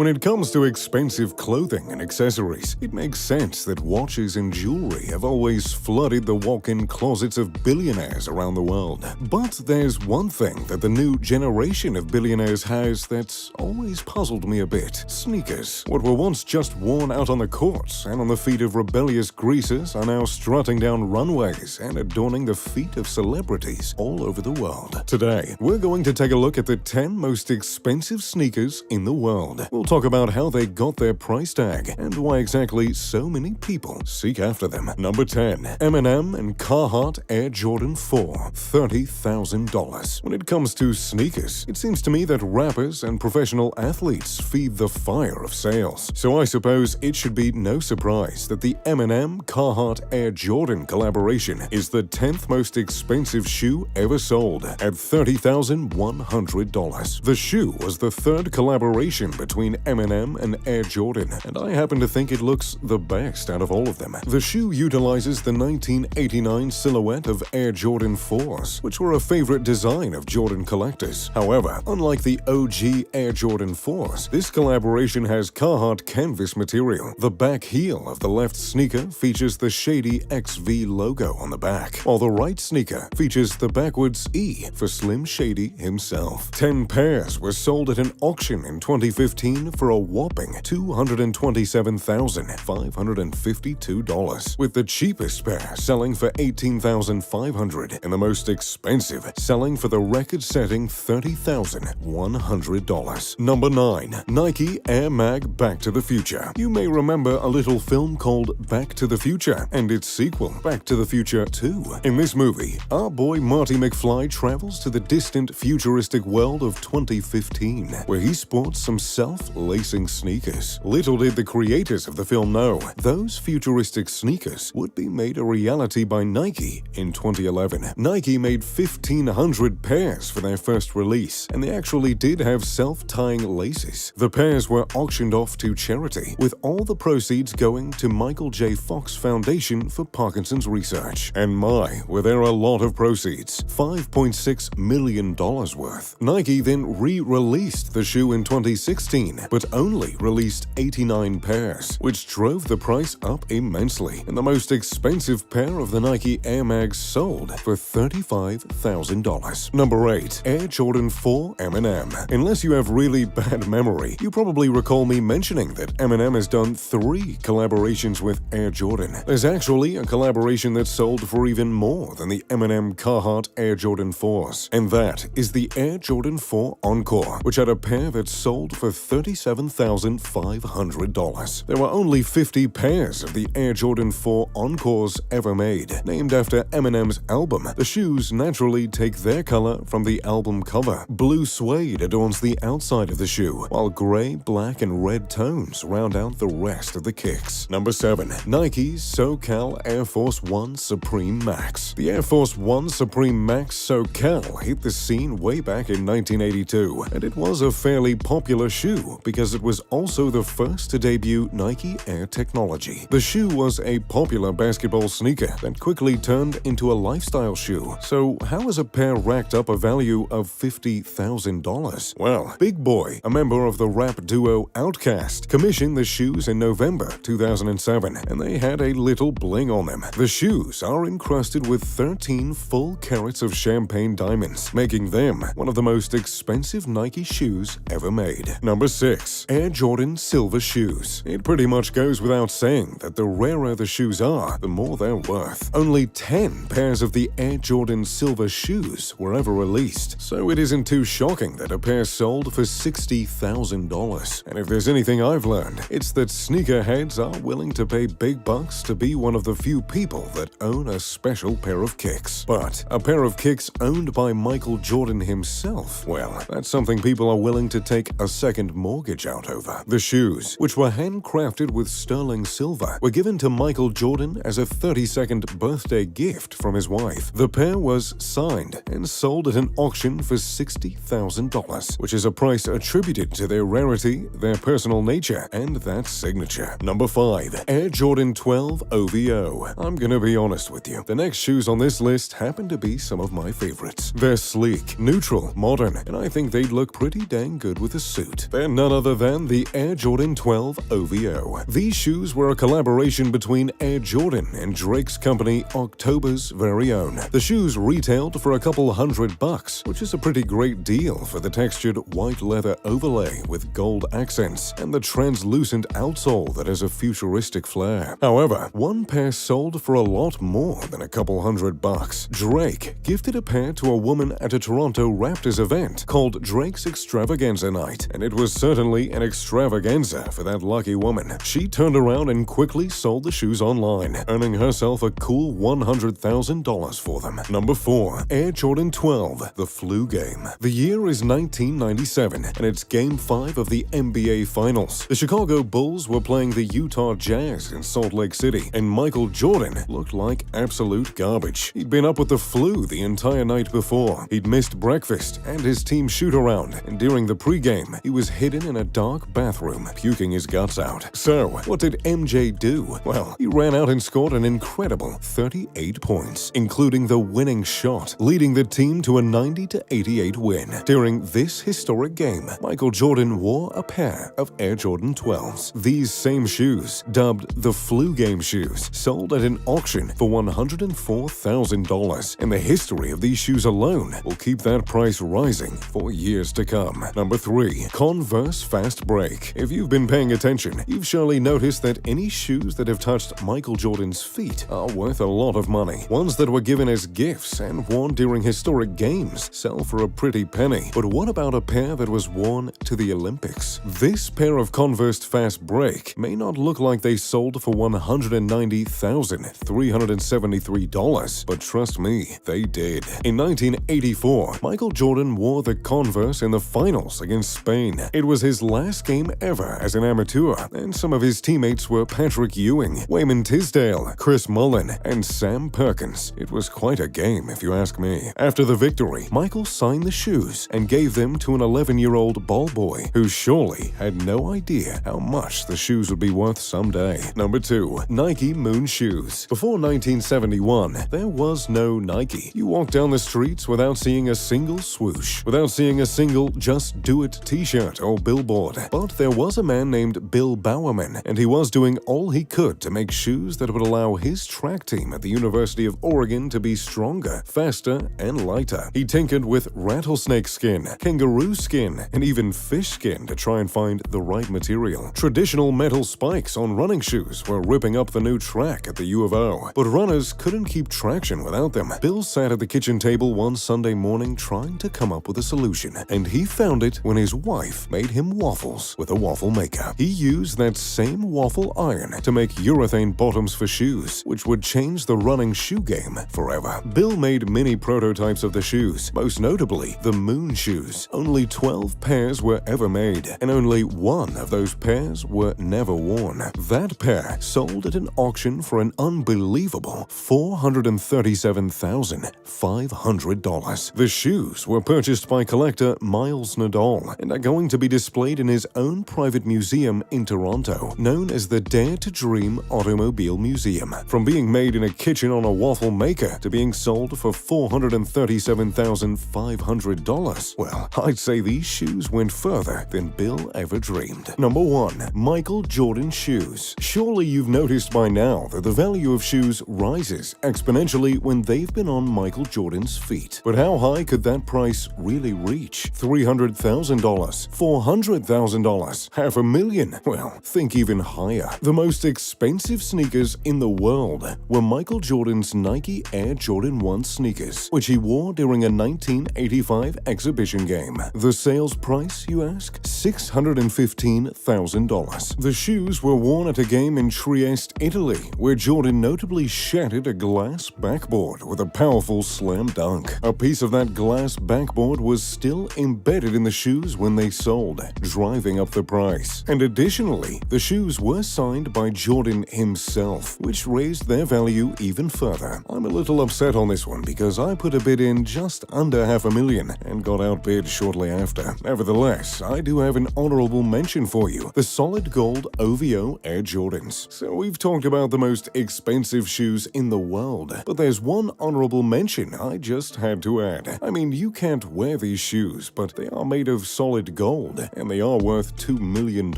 When it comes to expensive clothing and accessories, it makes sense that watches and jewelry have always flooded the walk-in closets of billionaires around the world. But there's one thing that the new generation of billionaires has that's always puzzled me a bit. Sneakers. What were once just worn out on the courts and on the feet of rebellious greasers are now strutting down runways and adorning the feet of celebrities all over the world. Today, we're going to take a look at the 10 most expensive sneakers in the world. We'll talk about how they got their price tag and why exactly so many people seek after them. Number 10. M&M and Carhartt Air Jordan 4, $30,000. When it comes to sneakers, it seems to me that rappers and professional athletes feed the fire of sales. So I suppose it should be no surprise that the M&M Carhartt Air Jordan collaboration is the 10th most expensive shoe ever sold at $30,100. The shoe was the third collaboration between M&M and Air Jordan, and I happen to think it looks the best out of all of them. The shoe utilizes the 1989 silhouette of Air Jordan 4s, which were a favorite design of Jordan collectors. However, unlike the OG Air Jordan 4s, this collaboration has Carhartt canvas material. The back heel of the left sneaker features the shady XV logo on the back, while the right sneaker features the backwards E for Slim Shady himself. 10 pairs were sold at an auction in 2015 for a whopping $227,552, with the cheapest pair selling for $18,500 and the most expensive selling for the record-setting $30,100. Number 9. Nike Air Mag Back to the Future. You may remember a little film called Back to the Future and its sequel, Back to the Future 2. In this movie, our boy Marty McFly travels to the distant futuristic world of 2015, where he sports some self-lacing sneakers. Little did the creators of the film know, those futuristic sneakers would be made a reality by Nike in 2011. Nike made 1,500 pairs for their first release, and they actually did have self-tying laces. The pairs were auctioned off to charity, with all the proceeds going to Michael J. Fox Foundation for Parkinson's research. And my, were there a lot of proceeds, $5.6 million worth. Nike then re-released the shoe in 2016, but only released 89 pairs, which drove the price up immensely, and the most expensive pair of the Nike Air Mags sold for $35,000. Number 8. Air Jordan 4 M&M. Unless you have really bad memory, you probably recall me mentioning that M&M has done 3 collaborations with Air Jordan. There's actually a collaboration that sold for even more than the M&M Carhartt Air Jordan 4s, and that is the Air Jordan 4 Encore, which had a pair that sold for $37,500. There were only 50 pairs of the Air Jordan 4 Encores ever made. Named after Eminem's album, the shoes naturally take their color from the album cover. Blue suede adorns the outside of the shoe, while gray, black, and red tones round out the rest of the kicks. Number 7. Nike's SoCal Air Force 1 Supreme Max. The Air Force 1 Supreme Max SoCal hit the scene way back in 1982, and it was a fairly popular shoe because it was also the first to debut Nike Air technology. The shoe was a popular basketball sneaker that quickly turned into a lifestyle shoe. So how has a pair racked up a value of $50,000? Well, Big Boy, a member of the rap duo Outkast, commissioned the shoes in November 2007, and they had a little bling on them. The shoes are encrusted with 13 full carats of champagne diamonds, making them one of the most expensive Nike shoes ever made. Number 6. Air Jordan Silver Shoes. It pretty much goes without saying that the rarer the shoes are, the more they're worth. Only 10 pairs of the Air Jordan Silver Shoes were ever released, so it isn't too shocking that a pair sold for $60,000. And if there's anything I've learned, it's that sneakerheads are willing to pay big bucks to be one of the few people that own a special pair of kicks. But a pair of kicks owned by Michael Jordan himself, well, that's something people are willing to take a second mortgage out over. The shoes, which were handcrafted with sterling silver, were given to Michael Jordan as a 32nd birthday gift from his wife. The pair was signed and sold at an auction for $60,000, which is a price attributed to their rarity, their personal nature, and that signature. Number 5. Air Jordan 12 OVO. I'm gonna be honest with you, the next shoes on this list happen to be some of my favorites. They're sleek, neutral, modern, and I think they'd look pretty dang good with a suit. They're none none other than the Air Jordan 12 OVO. These shoes were a collaboration between Air Jordan and Drake's company October's very own. The shoes retailed for a couple $100, which is a pretty great deal for the textured white leather overlay with gold accents and the translucent outsole that has a futuristic flair. However, one pair sold for a lot more than a couple $100. Drake gifted a pair to a woman at a Toronto Raptors event called Drake's Extravaganza Night, and it was certainly an extravaganza for that lucky woman. She turned around and quickly sold the shoes online, earning herself a cool $100,000 for them. Number 4. Air Jordan 12, the flu game. The year is 1997, and it's Game 5 of the NBA Finals. The Chicago Bulls were playing the Utah Jazz in Salt Lake City, and Michael Jordan looked like absolute garbage. He'd been up with the flu the entire night before. He'd missed breakfast and his team shoot-around, and during the pregame, he was hidden in a dark bathroom, puking his guts out. So, what did MJ do? Well, he ran out and scored an incredible 38 points, including the winning shot, leading the team to a 90-88 win. During this historic game, Michael Jordan wore a pair of Air Jordan 12s. These same shoes, dubbed the flu game shoes, sold at an auction for $104,000, and the history of these shoes alone will keep that price rising for years to come. Number 3. Converse Fast Break. If you've been paying attention, you've surely noticed that any shoes that have touched Michael Jordan's feet are worth a lot of money. Ones that were given as gifts and worn during historic games sell for a pretty penny. But what about a pair that was worn to the Olympics? This pair of Converse Fast Break may not look like they sold for $190,373, but trust me, they did. In 1984, Michael Jordan wore the Converse in the finals against Spain. It was his last game ever as an amateur, and some of his teammates were Patrick Ewing, Wayman Tisdale, Chris Mullin, and Sam Perkins. It was quite a game, if you ask me. After the victory, Michael signed the shoes and gave them to an 11-year-old ball boy who surely had no idea how much the shoes would be worth someday. Number 2. Nike Moon Shoes. Before 1971, there was no Nike. You walked down the streets without seeing a single swoosh, without seeing a single Just Do It t-shirt or billboard. But there was a man named Bill Bowerman, and he was doing all he could to make shoes that would allow his track team at the University of Oregon to be stronger, faster, and lighter. He tinkered with rattlesnake skin, kangaroo skin, and even fish skin to try and find the right material. Traditional metal spikes on running shoes were ripping up the new track at the U of O, but runners couldn't keep traction without them. Bill sat at the kitchen table one Sunday morning trying to come up with a solution, and he found it when his wife made him waffles with a waffle maker. He used that same waffle iron to make urethane bottoms for shoes, which would change the running shoe game forever. Bill made many prototypes of the shoes, most notably the Moon shoes. Only 12 pairs were ever made, and only one of those pairs were never worn. That pair sold at an auction for an unbelievable $437,500. The shoes were purchased by collector Miles Nadal and are going to be displayed in his own private museum in Toronto, known as the Dare to Dream Automobile Museum. From being made in a kitchen on a waffle maker to being sold for $437,500, well, I'd say these shoes went further than Bill ever dreamed. Number 1. Michael Jordan Shoes. Surely you've noticed by now that the value of shoes rises exponentially when they've been on Michael Jordan's feet. But how high could that price really reach? $300,000? $400,000? $500,000? Well, think even higher. The most expensive sneakers in the world were Michael Jordan's Nike Air Jordan 1 sneakers, which he wore during a 1985 exhibition game. The sales price, you ask? $615,000. The shoes were worn at a game in Trieste, Italy, where Jordan notably shattered a glass backboard with a powerful slam dunk. A piece of that glass backboard was still embedded in the shoes when they sold, driving up the price. And additionally, the shoes were signed by Jordan himself, which raised their value even further. I'm a little upset on this one because I put a bid in just under $500,000 and got outbid shortly after. Nevertheless, I do have an honorable mention for you: the solid gold OVO Air Jordans. So we've talked about the most expensive shoes in the world, but there's one honorable mention I just had to add. I mean, you can't wear these shoes, but they are made of solid gold, and they are worth $2 million.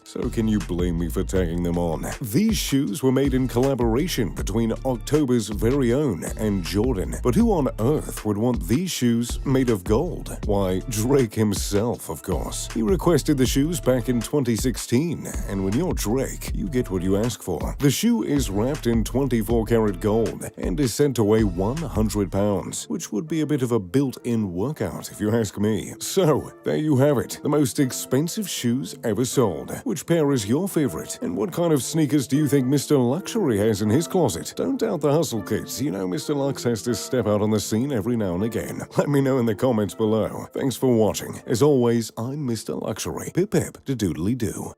So can you blame me for tagging them on? These shoes were made in collaboration between October's very own and Jordan. But who on earth would want these shoes made of gold? Why, Drake himself, of course. He requested the shoes back in 2016, and when you're Drake, you get what you ask for. The shoe is wrapped in 24-karat gold and is said to weigh 100 pounds, which would be a bit of a built-in workout if you ask me. So, there you have it, the most expensive shoes ever sold. Which pair is your favorite? And what kind of sneakers do you think Mr. Luxury has in his closet? Don't doubt the hustle, kids. You know Mr. Lux has to step out on the scene every now and again. Let me know in the comments below. Thanks for watching. As always, I'm Mr. Luxury. Pip pip to doodly doo.